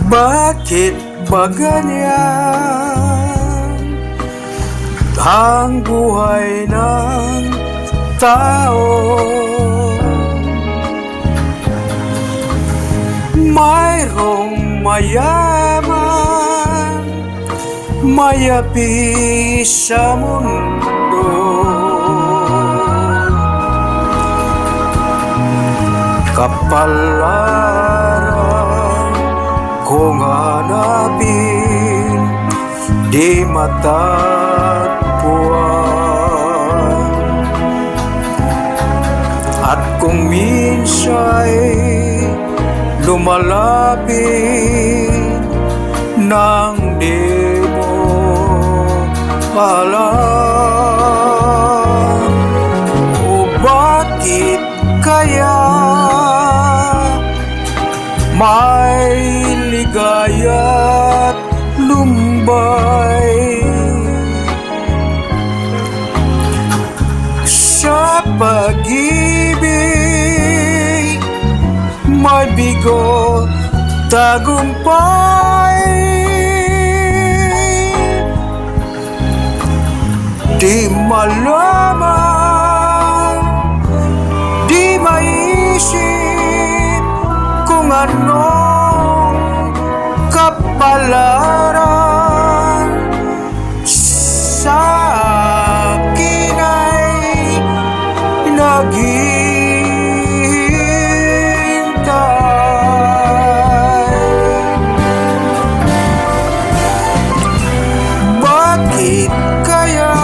Bakit ba ganyan ang buhay ng tao? Mayroong mayaman, mayapi sa mundo. Kapalaran kung hanapin, di matatpuan. At kung minsa'y lumalapit nang di mo alam, o bakit kaya may ligaya't lumbay sa pag-ibig, may bigo tagumpay. Di malaman, di maisip kung anong kapalaran sa akin ay naghihintay. Bakit kaya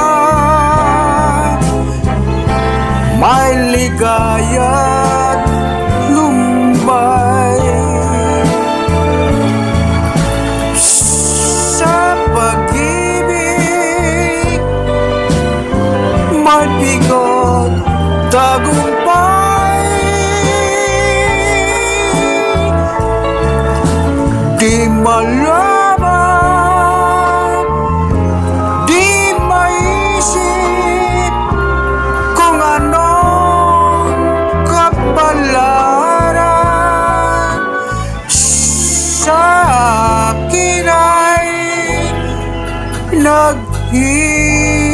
may ligaya't lumbay sa pag-ibig, may bigot tagumpay. Di malaman, di maisip kung anong kapalaran sa akin ay naghihintay.